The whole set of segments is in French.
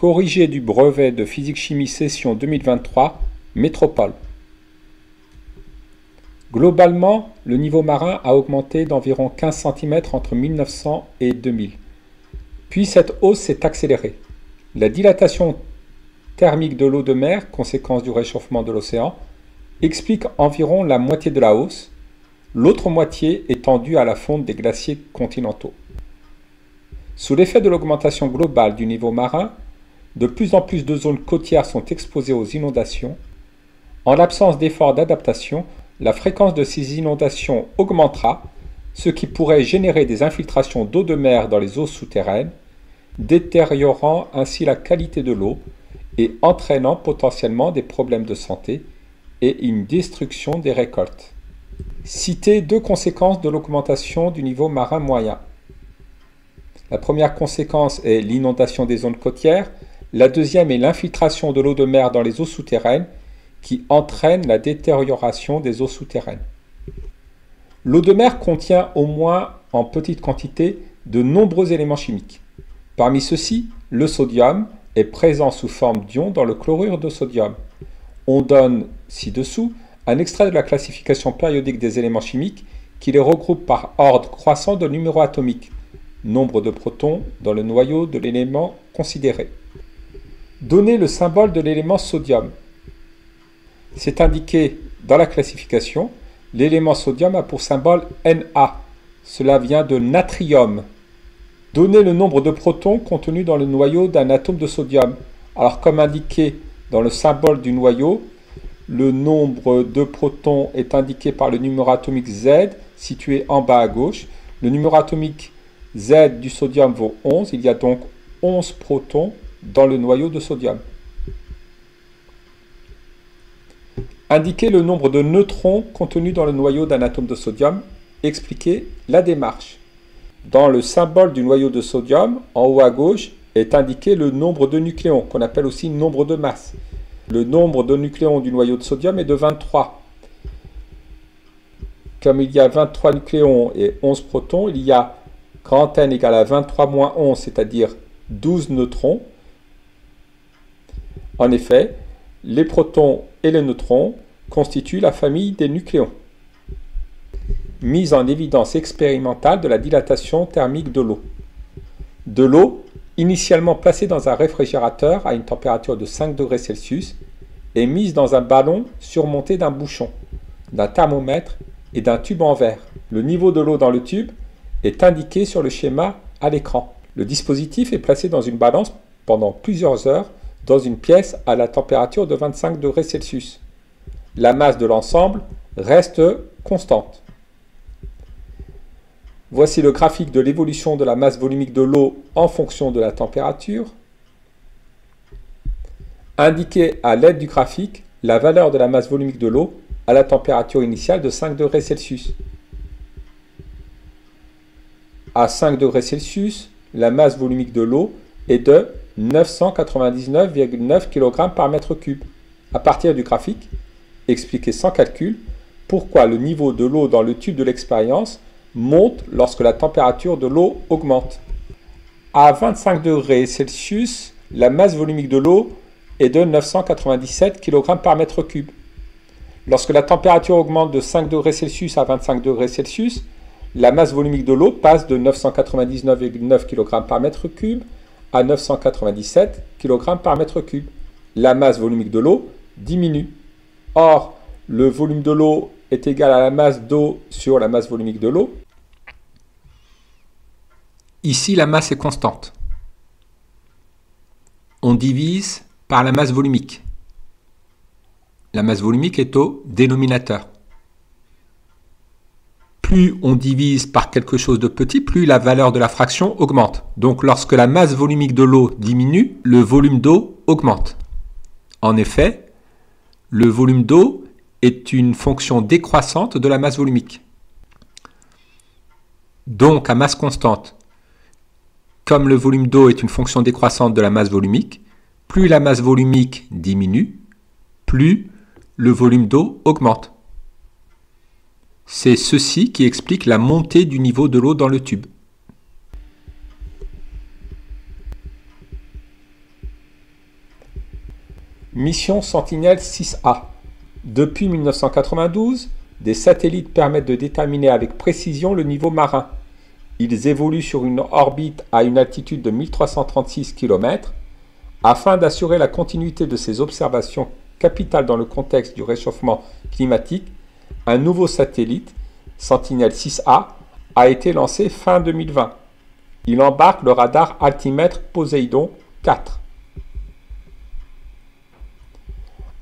Corrigé du brevet de physique-chimie session 2023, Métropole. Globalement, le niveau marin a augmenté d'environ 15 cm entre 1900 et 2000. Puis cette hausse s'est accélérée. La dilatation thermique de l'eau de mer, conséquence du réchauffement de l'océan, explique environ la moitié de la hausse, l'autre moitié étant due à la fonte des glaciers continentaux. Sous l'effet de l'augmentation globale du niveau marin, de plus en plus de zones côtières sont exposées aux inondations. En l'absence d'efforts d'adaptation, la fréquence de ces inondations augmentera, ce qui pourrait générer des infiltrations d'eau de mer dans les eaux souterraines, détériorant ainsi la qualité de l'eau et entraînant potentiellement des problèmes de santé et une destruction des récoltes. Citez deux conséquences de l'augmentation du niveau marin moyen. La première conséquence est l'inondation des zones côtières. La deuxième est l'infiltration de l'eau de mer dans les eaux souterraines qui entraîne la détérioration des eaux souterraines. L'eau de mer contient au moins en petite quantité de nombreux éléments chimiques. Parmi ceux-ci, le sodium est présent sous forme d'ion dans le chlorure de sodium. On donne ci-dessous un extrait de la classification périodique des éléments chimiques qui les regroupe par ordre croissant de numéro atomique, nombre de protons dans le noyau de l'élément considéré. Donnez le symbole de l'élément sodium. C'est indiqué dans la classification. L'élément sodium a pour symbole Na. Cela vient de natrium. Donnez le nombre de protons contenus dans le noyau d'un atome de sodium. Alors comme indiqué dans le symbole du noyau, le nombre de protons est indiqué par le numéro atomique Z situé en bas à gauche. Le numéro atomique Z du sodium vaut 11. Il y a donc 11 protons dans le noyau de sodium. Indiquez le nombre de neutrons contenus dans le noyau d'un atome de sodium. Expliquez la démarche. Dans le symbole du noyau de sodium, en haut à gauche, est indiqué le nombre de nucléons, qu'on appelle aussi nombre de masse. Le nombre de nucléons du noyau de sodium est de 23. Comme il y a 23 nucléons et 11 protons, il y a grand N égale à 23 moins 11, c'est-à-dire 12 neutrons. En effet, les protons et les neutrons constituent la famille des nucléons. Mise en évidence expérimentale de la dilatation thermique de l'eau. De l'eau, initialement placée dans un réfrigérateur à une température de 5 degrés Celsius, est mise dans un ballon surmonté d'un bouchon, d'un thermomètre et d'un tube en verre. Le niveau de l'eau dans le tube est indiqué sur le schéma à l'écran. Le dispositif est placé dans une balance pendant plusieurs heures dans une pièce à la température de 25 degrés Celsius. La masse de l'ensemble reste constante. Voici le graphique de l'évolution de la masse volumique de l'eau en fonction de la température. Indiquez à l'aide du graphique la valeur de la masse volumique de l'eau à la température initiale de 5 degrés Celsius. À 5 degrés Celsius, la masse volumique de l'eau est de 999,9 kg par mètre cube. À partir du graphique, expliquez sans calcul pourquoi le niveau de l'eau dans le tube de l'expérience monte lorsque la température de l'eau augmente. À 25 degrés Celsius, la masse volumique de l'eau est de 997 kg par mètre cube. Lorsque la température augmente de 5 degrés Celsius à 25 degrés Celsius, la masse volumique de l'eau passe de 999,9 kg par mètre cube à 997 kg par mètre cube. La masse volumique de l'eau diminue. Or, le volume de l'eau est égal à la masse d'eau sur la masse volumique de l'eau. Ici, la masse est constante. On divise par la masse volumique. La masse volumique est au dénominateur. Plus on divise par quelque chose de petit, plus la valeur de la fraction augmente. Donc lorsque la masse volumique de l'eau diminue, le volume d'eau augmente. En effet, le volume d'eau est une fonction décroissante de la masse volumique. Donc à masse constante, comme le volume d'eau est une fonction décroissante de la masse volumique, plus la masse volumique diminue, plus le volume d'eau augmente. C'est ceci qui explique la montée du niveau de l'eau dans le tube. Mission Sentinelle-6A. Depuis 1992, des satellites permettent de déterminer avec précision le niveau marin. Ils évoluent sur une orbite à une altitude de 1336 km. Afin d'assurer la continuité de ces observations capitales dans le contexte du réchauffement climatique, un nouveau satellite, Sentinelle-6A, a été lancé fin 2020. Il embarque le radar altimètre Poséidon 4.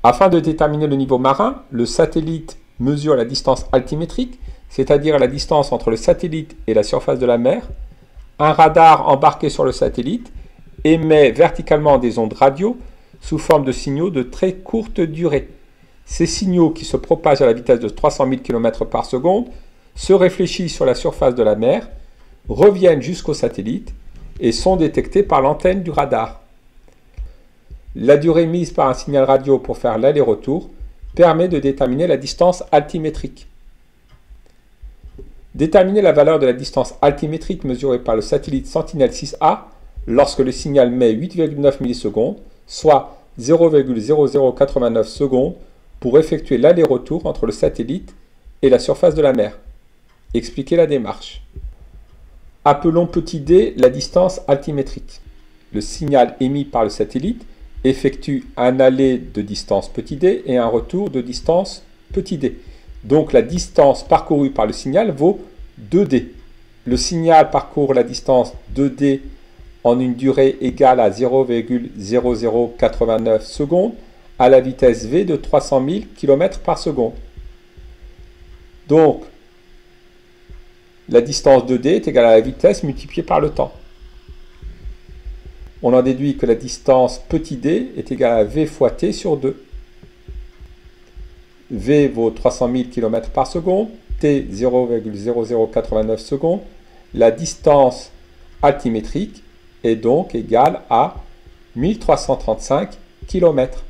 Afin de déterminer le niveau marin, le satellite mesure la distance altimétrique, c'est-à-dire la distance entre le satellite et la surface de la mer. Un radar embarqué sur le satellite émet verticalement des ondes radio sous forme de signaux de très courte durée. Ces signaux, qui se propagent à la vitesse de 300 000 km par seconde, se réfléchissent sur la surface de la mer, reviennent jusqu'au satellite et sont détectés par l'antenne du radar. La durée mise par un signal radio pour faire l'aller-retour permet de déterminer la distance altimétrique. Déterminer la valeur de la distance altimétrique mesurée par le satellite Sentinelle-6A lorsque le signal met 8,9 millisecondes, soit 0,0089 secondes, pour effectuer l'aller-retour entre le satellite et la surface de la mer. Expliquez la démarche. Appelons petit d la distance altimétrique. Le signal émis par le satellite effectue un aller de distance petit d et un retour de distance petit d. Donc la distance parcourue par le signal vaut 2d. Le signal parcourt la distance 2d en une durée égale à 0,0089 secondes à la vitesse v de 300 000 km par seconde. Donc, la distance 2d est égale à la vitesse multipliée par le temps. On en déduit que la distance petit d est égale à v fois t sur 2. v vaut 300 000 km par seconde, t 0,0089 secondes. La distance altimétrique est donc égale à 1335 km.